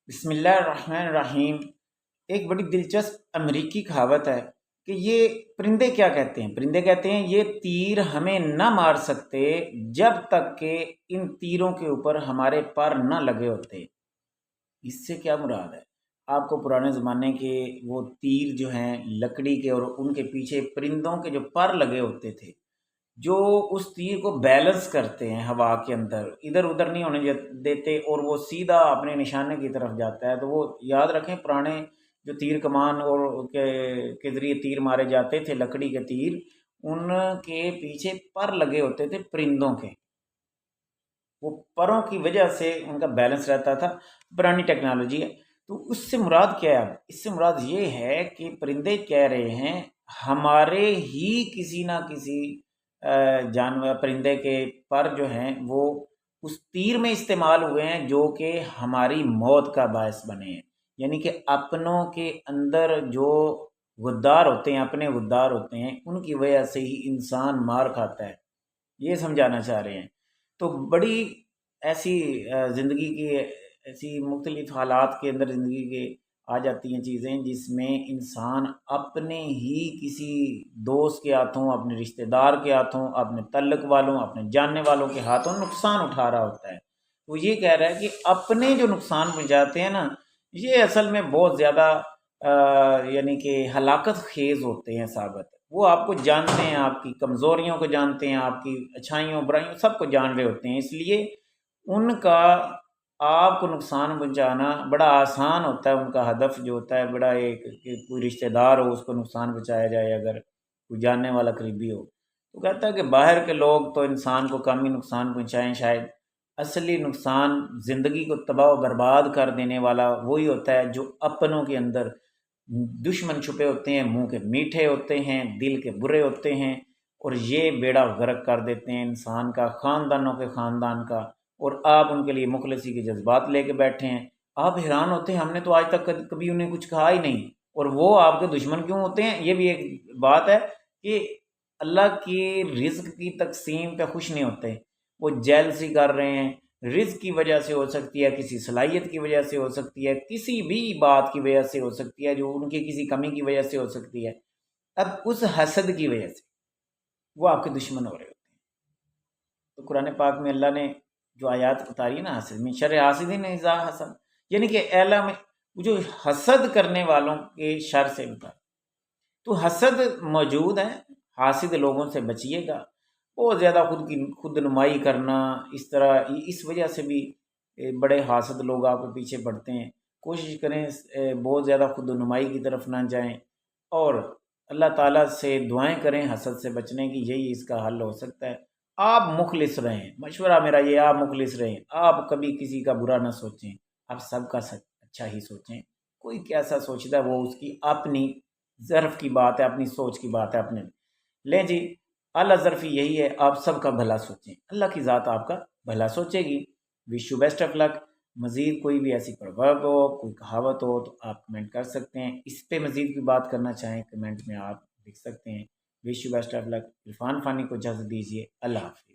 بسم اللہ الرحمن الرحیم۔ ایک بڑی دلچسپ امریکی کہاوت ہے کہ یہ پرندے کیا کہتے ہیں؟ پرندے کہتے ہیں یہ تیر ہمیں نہ مار سکتے جب تک کہ ان تیروں کے اوپر ہمارے پر نہ لگے ہوتے۔ اس سے کیا مراد ہے؟ آپ کو پرانے زمانے کے وہ تیر جو ہیں لکڑی کے، اور ان کے پیچھے پرندوں کے جو پر لگے ہوتے تھے، جو اس تیر کو بیلنس کرتے ہیں ہوا کے اندر، ادھر ادھر نہیں ہونے دیتے، اور وہ سیدھا اپنے نشانے کی طرف جاتا ہے۔ تو وہ یاد رکھیں، پرانے جو تیر کمان اور کے ذریعے تیر مارے جاتے تھے، لکڑی کے تیر، ان کے پیچھے پر لگے ہوتے تھے پرندوں کے، وہ پروں کی وجہ سے ان کا بیلنس رہتا تھا۔ پرانی ٹیکنالوجی ہے۔ تو اس سے مراد کیا ہے؟ اس سے مراد یہ ہے کہ پرندے کہہ رہے ہیں ہمارے ہی کسی نہ کسی جانور، پرندے کے پر جو ہیں وہ اس تیر میں استعمال ہوئے ہیں جو کہ ہماری موت کا باعث بنے ہیں۔ یعنی کہ اپنوں کے اندر جو غدار ہوتے ہیں، اپنے غدار ہوتے ہیں، ان کی وجہ سے ہی انسان مار کھاتا ہے، یہ سمجھانا چاہ رہے ہیں۔ تو بڑی ایسی زندگی کی ایسی مختلف حالات کے اندر زندگی کے آ جاتی ہیں چیزیں جس میں انسان اپنے ہی کسی دوست کے ہاتھوں، اپنے رشتہ دار کے ہاتھوں، اپنے تعلق والوں، اپنے جاننے والوں کے ہاتھوں نقصان اٹھا رہا ہوتا ہے۔ وہ یہ کہہ رہا ہے کہ اپنے جو نقصان پہنچاتے ہیں نا، یہ اصل میں بہت زیادہ یعنی کہ ہلاکت خیز ہوتے ہیں ثابت۔ وہ آپ کو جانتے ہیں، آپ کی کمزوریوں کو جانتے ہیں، آپ کی اچھائیوں برائیوں سب کو جان رہے ہوتے ہیں، اس لیے ان کا آپ کو نقصان پہنچانا بڑا آسان ہوتا ہے۔ ان کا ہدف جو ہوتا ہے بڑا ایک کہ کوئی رشتہ دار ہو، اس کو نقصان پہنچایا جائے، اگر کوئی جاننے والا قریبی ہو تو کہتا ہے کہ باہر کے لوگ تو انسان کو کم ہی نقصان پہنچائیں، شاید اصلی نقصان زندگی کو تباہ و برباد کر دینے والا وہی ہوتا ہے جو اپنوں کے اندر دشمن چھپے ہوتے ہیں، منہ کے میٹھے ہوتے ہیں، دل کے برے ہوتے ہیں، اور یہ بیڑا غرق کر دیتے ہیں انسان کا، خاندانوں کے خاندان کا۔ اور آپ ان کے لیے مخلصی کے جذبات لے کے بیٹھے ہیں۔ آپ حیران ہوتے ہیں، ہم نے تو آج تک کبھی انہیں کچھ کہا ہی نہیں، اور وہ آپ کے دشمن کیوں ہوتے ہیں؟ یہ بھی ایک بات ہے کہ اللہ کی رزق کی تقسیم پہ خوش نہیں ہوتے، وہ جیلسی کر رہے ہیں۔ رزق کی وجہ سے ہو سکتی ہے، کسی صلاحیت کی وجہ سے ہو سکتی ہے، کسی بھی بات کی وجہ سے ہو سکتی ہے، جو ان کی کسی کمی کی وجہ سے ہو سکتی ہے۔ اب اس حسد کی وجہ سے وہ آپ کے دشمن ہو رہے ہوتے ہیں۔ تو قرآن پاک میں اللہ نے جو آیات اتاری ہے نا، حسد میں شر حاسدین اذا حسد، یعنی کہ اعلیٰ میں جو حسد کرنے والوں کے شر سے بتا۔ تو حسد موجود ہے، حاسد لوگوں سے بچیے گا۔ بہت زیادہ خود نمائی کرنا، اس طرح اس وجہ سے بھی بڑے حاسد لوگ آپ کے پیچھے پڑتے ہیں۔ کوشش کریں بہت زیادہ خود نمائی کی طرف نہ جائیں، اور اللہ تعالیٰ سے دعائیں کریں حسد سے بچنے کی، یہی اس کا حل ہو سکتا ہے۔ آپ مخلص رہیں، مشورہ میرا یہ، آپ مخلص رہیں، آپ کبھی کسی کا برا نہ سوچیں، آپ سب کا اچھا ہی سوچیں۔ کوئی کیسا سوچتا ہے وہ اس کی اپنی ظرف کی بات ہے، اپنی سوچ کی بات ہے، اپنے لیں جی۔ اعلیٰ ظرفی یہی ہے، آپ سب کا بھلا سوچیں، اللہ کی ذات آپ کا بھلا سوچے گی۔ وش یو بیسٹ آف لک۔ مزید کوئی بھی ایسی پروورب ہو، کوئی کہاوت ہو تو آپ کمنٹ کر سکتے ہیں، اس پہ مزید کوئی بات کرنا چاہیں کمنٹ میں آپ لکھ سکتے ہیں۔ وش یو بیسٹ آف لک۔ عرفان فانی کو اجازت دیجیے، اللہ حافظ۔